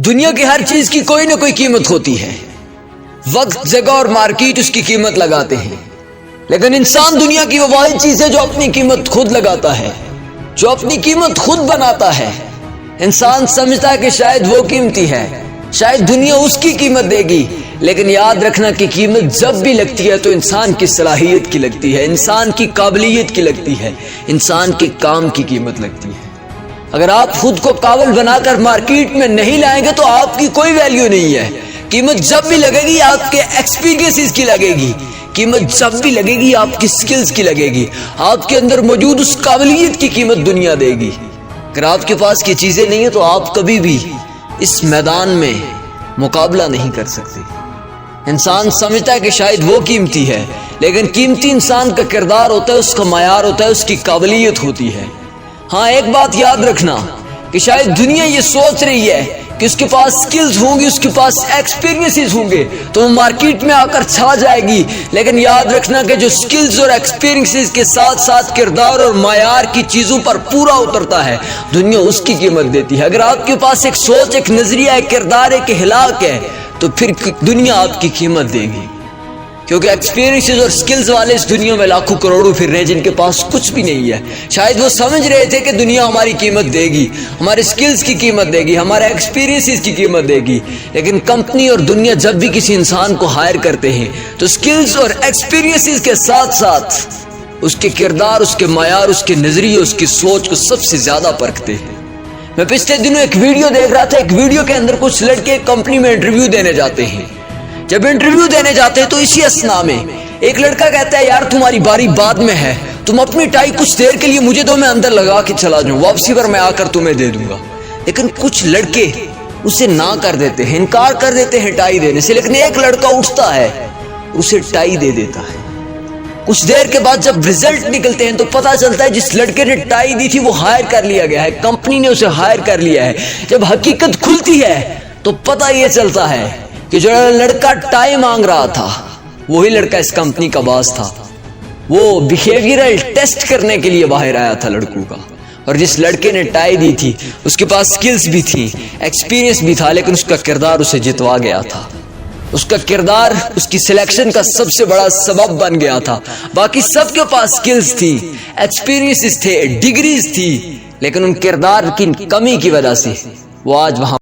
دنیا کی ہر چیز کی کوئی نہ کوئی قیمت ہوتی ہے. وقت، جگہ اور مارکیٹ اس کی قیمت لگاتے ہیں، لیکن انسان دنیا کی وہ واحد چیز ہے جو اپنی قیمت خود لگاتا ہے، جو اپنی قیمت خود بناتا ہے. انسان سمجھتا ہے کہ شاید وہ قیمتی ہے، شاید دنیا اس کی قیمت دے گی، لیکن یاد رکھنا کہ قیمت جب بھی لگتی ہے تو انسان کی صلاحیت کی لگتی ہے، انسان کی قابلیت کی لگتی ہے، انسان کے کام کی قیمت لگتی ہے. اگر آپ خود کو قابل بنا کر مارکیٹ میں نہیں لائیں گے تو آپ کی کوئی ویلیو نہیں ہے. قیمت جب بھی لگے گی آپ کے ایکسپیرینسز کی لگے گی، قیمت جب بھی لگے گی آپ کی سکلز کی لگے گی، آپ کے اندر موجود اس قابلیت کی قیمت دنیا دے گی. اگر آپ کے پاس یہ چیزیں نہیں ہیں تو آپ کبھی بھی اس میدان میں مقابلہ نہیں کر سکتے. انسان سمجھتا ہے کہ شاید وہ قیمتی ہے، لیکن قیمتی انسان کا کردار ہوتا ہے، اس کا معیار ہوتا ہے، اس کی قابلیت ہوتی ہے. ہاں ایک بات یاد رکھنا کہ شاید دنیا یہ سوچ رہی ہے کہ اس کے پاس سکلز ہوں گی، اس کے پاس ایکسپیرینسز ہوں گے تو وہ مارکیٹ میں آ کر چھا جائے گی، لیکن یاد رکھنا کہ جو سکلز اور ایکسپیرینسز کے ساتھ ساتھ کردار اور معیار کی چیزوں پر پورا اترتا ہے، دنیا اس کی قیمت دیتی ہے. اگر آپ کے پاس ایک سوچ، ایک نظریہ، ایک کردار، ایک اخلاق ہے تو پھر دنیا آپ کی قیمت دے گی، کیونکہ ایکسپیرینسز اور سکلز والے اس دنیا میں لاکھوں کروڑوں پھر رہے ہیں جن کے پاس کچھ بھی نہیں ہے. شاید وہ سمجھ رہے تھے کہ دنیا ہماری قیمت دے گی، ہمارے سکلز کی قیمت دے گی، ہمارے ایکسپیرینسز کی قیمت دے گی، لیکن کمپنی اور دنیا جب بھی کسی انسان کو ہائر کرتے ہیں تو سکلز اور ایکسپیرینسز کے ساتھ ساتھ اس کے کردار، اس کے معیار، اس کے نظریے، اس کی سوچ کو سب سے زیادہ پرکھتے ہیں. میں پچھلے دنوں ایک ویڈیو دیکھ رہا تھا، ایک ویڈیو کے اندر کچھ لڑکے کمپنی میں انٹرویو دینے جاتے ہیں. جب انٹرویو دینے جاتے ہیں تو اسی اسنا میں ایک لڑکا کہتا ہے یار تمہاری باری بعد میں ہے، تم اپنی ٹائی کچھ دیر کے لیے مجھے دو، میں اندر لگا کے چلا جاؤں، واپسی پر میں آ کر تمہیں دے دوں گا. لیکن کچھ لڑکے اسے نہ کر دیتے ہیں، انکار کر دیتے ہیں ٹائی دینے سے، لیکن ایک لڑکا اٹھتا ہے اسے ٹائی دے دیتا ہے. کچھ دیر کے بعد جب رزلٹ نکلتے ہیں تو پتہ چلتا ہے جس لڑکے نے ٹائی دی تھی وہ ہائر کر لیا گیا ہے، کمپنی نے اسے ہائر کر لیا ہے. جب حقیقت کھلتی ہے تو پتہ یہ چلتا ہے کہ جو لڑکا ٹائی مانگ رہا تھا وہی لڑکا اس کمپنی کا باس تھا. وہ بیہیویئرل ٹیسٹ کرنے کے لیے باہر آیا تھا لڑکوں کا، اور جس لڑکے نے ٹائی دی تھی اس کے پاس سکلز بھی تھی، ایکسپیرینس بھی تھا، لیکن اس کا کردار اسے جتوا گیا تھا. اس کا کردار اس کی سلیکشن کا سب سے بڑا سبب بن گیا تھا. باقی سب کے پاس سکلز تھی، ایکسپیرینسز تھے، ڈگریز تھی، لیکن ان کردار کی کمی کی وجہ سے وہ آج وہاں